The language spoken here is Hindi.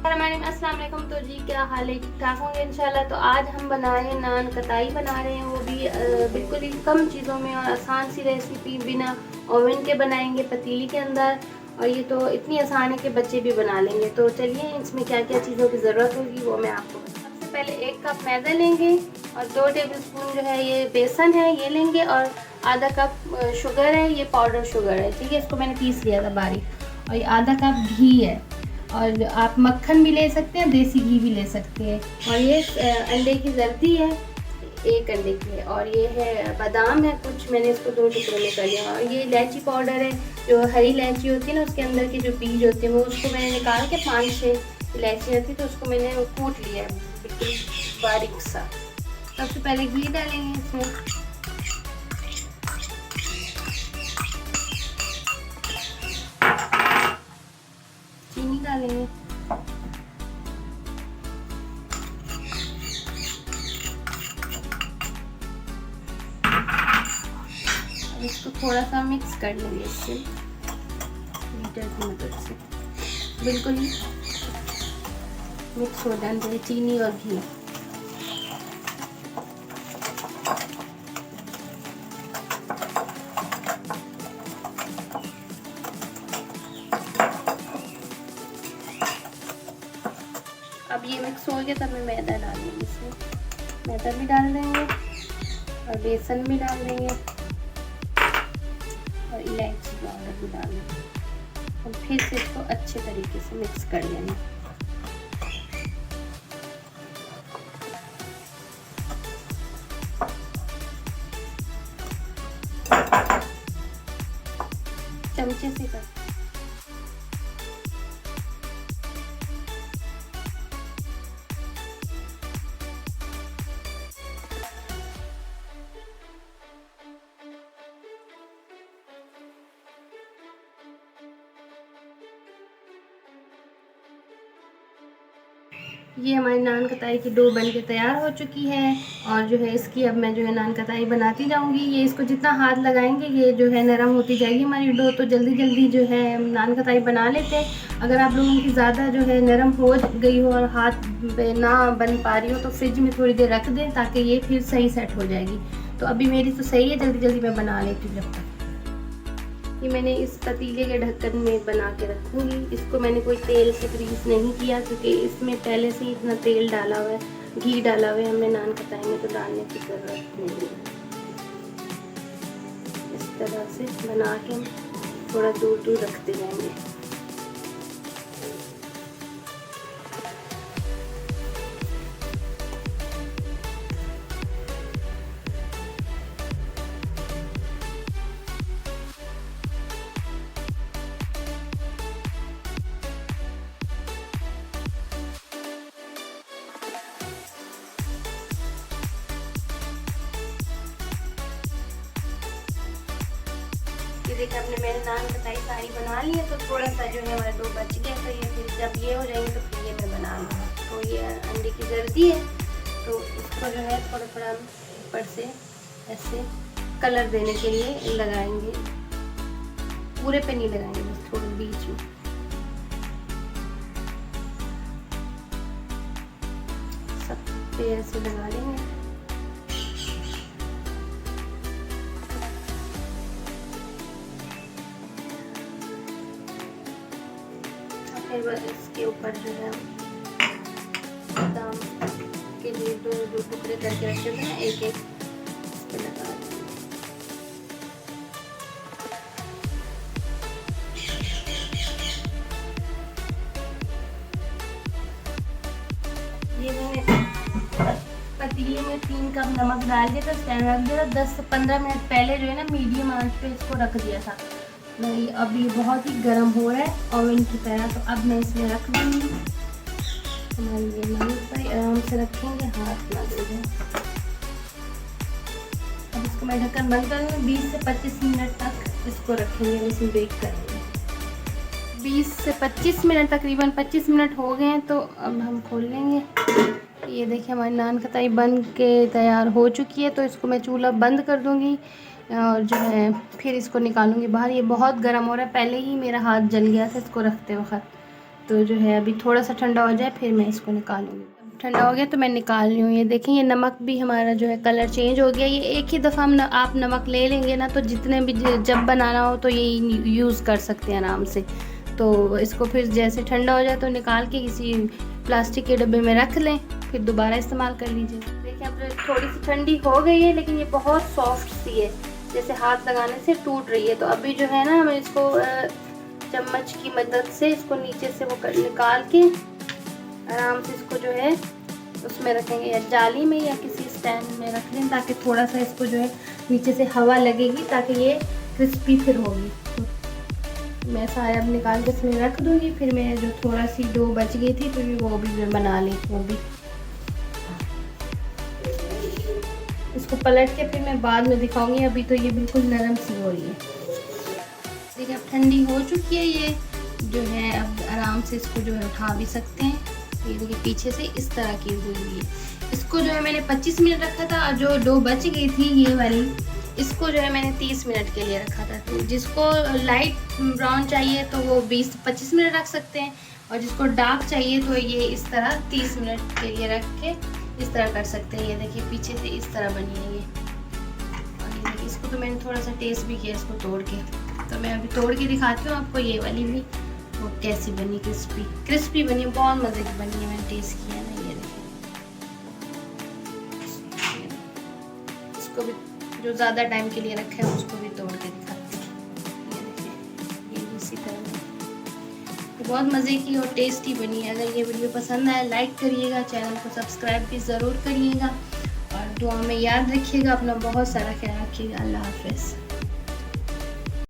अस्सलाम वालेकुम। तो जी क्या हाल है, ठीक ठाक होंगे इंशाल्लाह। तो आज हम बनाए नान कताई बना रहे हैं, वो भी बिल्कुल ही कम चीज़ों में और आसान सी रेसिपी, बिना ओवन के बनाएंगे पतीली के अंदर। और ये तो इतनी आसान है कि बच्चे भी बना लेंगे। तो चलिए इसमें क्या क्या चीज़ों की ज़रूरत होगी वो मैं आपको सबसे पहले 1 कप मैदा लेंगे और 2 टेबलस्पून जो है ये बेसन है ये लेंगे, और आधा कप शुगर है, ये पाउडर शुगर है, ठीक है। इसको मैंने पीस लिया था बारीक। और ये आधा कप घी है, और आप मक्खन भी ले सकते हैं, देसी घी भी ले सकते हैं। और ये अंडे की जर्दी है, 1 अंडे की है। और ये है बादाम है कुछ, मैंने इसको 2 टुकड़ों में कर लिया। और ये इलायची पाउडर है, जो हरी इलायची होती है ना, उसके अंदर के जो बीज होते हैं वो उसको मैंने निकाल के 5-6 इलायची रहती तो उसको मैंने कूट लिया है बिल्कुल बारीक सा। सबसे पहले घी डालेंगे इसमें, चीनी डालेंगे, इसको थोड़ा सा मिक्स कर लेंगे इससे बीटर की मदद से, बिल्कुल ही मिक्स हो जाना चाहिए चीनी और घी। अब ये मिक्स हो गया, तब मैं मैदा डाल देंगे इसमें, मैदा भी डाल देंगे और बेसन भी डाल देंगे और इलायची पाउडर भी डाल देंगे और फिर से इसको अच्छे तरीके से मिक्स कर लेना। चमचे से कर ये हमारी नान कताई की डो बन के तैयार हो चुकी है। और जो है इसकी अब मैं जो है नान कताई बनाती जाऊंगी। ये इसको जितना हाथ लगाएंगे ये जो है नरम होती जाएगी हमारी डो, तो जल्दी जल्दी जो है नान कताई बना लेते हैं। अगर आप लोगों की ज़्यादा जो है नरम हो गई हो और हाथ पे ना बन पा रही हो तो फ्रिज में थोड़ी देर रख दें ताकि ये फिर सही सेट हो जाएगी। तो अभी मेरी तो सही है, जल्दी जल्दी मैं बना लेती हूँ जब तक। ये मैंने इस पतीले के ढक्कन में बना के रखूँगी। इसको मैंने कोई तेल से ग्रीस नहीं किया क्योंकि इसमें पहले से ही इतना तेल डाला हुआ है, घी डाला हुआ है, हमें नान कताई में तो डालने की ज़रूरत नहीं है। इस तरह से बना के थोड़ा दूर दूर रखते जाएंगे। ये देखिए आपने मैंने नान कताई सारी बना ली है, तो थोड़ा सा जो है हमारा डो बच गया। तो ये फिर जब ये हो जाएंगे तो फिर ये मैं बना लूँगा। तो ये अंडे की जर्दी है, तो इसको जो है थोड़ा थोड़ा ऊपर से ऐसे कलर देने के लिए लगाएंगे, पूरे पे नहीं लगाएंगे, बस थोड़े बीच में। सब पे ऐसे लगा लेंगे। फिर इसके ऊपर जो है बादाम के लिए दो टुकड़े करके रखे थे ना, एक एक इस पे लगा देंगे। ये मैंने पतीले में 3 कप नमक डाल दिया था, स्टैंड रख दिया था। 10 से 15 मिनट पहले जो है ना मीडियम आंच पे इसको रख दिया था। नहीं, अब ये बहुत ही गर्म हो रहा है ओवन की तरह, तो अब मैं इसमें रख दूँगी। हमारी ये नान कताई आराम से रखेंगे, हाथ ना दे दें। अब इसको मैं ढक्कन बंद करूँगी। 20 से 25 मिनट तक इसको रखेंगे, इसमें बेक करेंगे। 20 से 25 मिनट, तकरीबन 25 मिनट हो गए हैं, तो अब हम खोल लेंगे। ये देखिए हमारी नान कताई बन के तैयार हो चुकी है। तो इसको मैं चूल्हा बंद कर दूँगी और जो है फिर इसको निकालूंगी बाहर। ये बहुत गर्म हो रहा है, पहले ही मेरा हाथ जल गया था इसको रखते वक्त। तो जो है अभी थोड़ा सा ठंडा हो जाए फिर मैं इसको निकालूंगी। ठंडा हो गया तो मैं निकाल रही हूँ। ये देखें, ये नमक भी हमारा जो है कलर चेंज हो गया। ये एक ही दफ़ा हम आप नमक ले लेंगे ना तो जितने भी जब बनाना हो तो ये यूज़ कर सकते हैं आराम से। तो इसको फिर जैसे ठंडा हो जाए तो निकाल के किसी प्लास्टिक के डब्बे में रख लें, फिर दोबारा इस्तेमाल कर लीजिए। देखिए अब थोड़ी सी ठंडी हो गई है लेकिन ये बहुत सॉफ्ट सी है, जैसे हाथ लगाने से टूट रही है। तो अभी जो है ना हम इसको चम्मच की मदद से इसको नीचे से वो निकाल के आराम से इसको जो है उसमें रखेंगे, या जाली में या किसी स्टैंड में रख लें ताकि थोड़ा सा इसको जो है नीचे से हवा लगेगी ताकि ये क्रिस्पी फिर होगी। तो मैं सारा अब निकाल के इसमें रख दूँगी। फिर मैं जो थोड़ा सी डो बच गई थी तो वो भी मैं बना ली। वो भी इसको पलट के फिर मैं बाद में दिखाऊंगी। अभी तो ये बिल्कुल नरम सी हो रही है। देखिए अब ठंडी हो चुकी है ये जो है, अब आराम से इसको जो है उठा भी सकते हैं। ये देखिए पीछे से इस तरह की हुई है। इसको जो है मैंने 25 मिनट रखा था और जो डो बच गई थी ये वाली, इसको जो है मैंने 30 मिनट के लिए रखा था। तो जिसको लाइट ब्राउन चाहिए तो वो 20-25 मिनट रख सकते हैं, और जिसको डार्क चाहिए तो ये इस तरह 30 मिनट के लिए रख के इस तरह कर सकते हैं। ये देखिए पीछे से इस तरह बनी है ये। और ये देखिए इसको तो मैंने थोड़ा सा टेस्ट भी किया इसको तोड़ के, तो मैं अभी तोड़ के दिखाती हूँ आपको ये वाली भी वो कैसी बनी। क्रिस्पी बनी, बहुत मज़े की बनी है। मैंने टेस्ट किया ना, ये देखिए। इसको भी जो ज़्यादा टाइम के लिए रखा है उसको भी तोड़ के दिखाती हूँ। ये देखिए ये भी इसी तरह तो बहुत मज़े की और टेस्टी बनी है। अगर ये वीडियो पसंद आए लाइक करिएगा, चैनल को सब्सक्राइब भी ज़रूर करिएगा, और दुआ में याद रखिएगा। अपना बहुत सारा ख्याल रखिएगा। अल्लाह हाफ़िज़।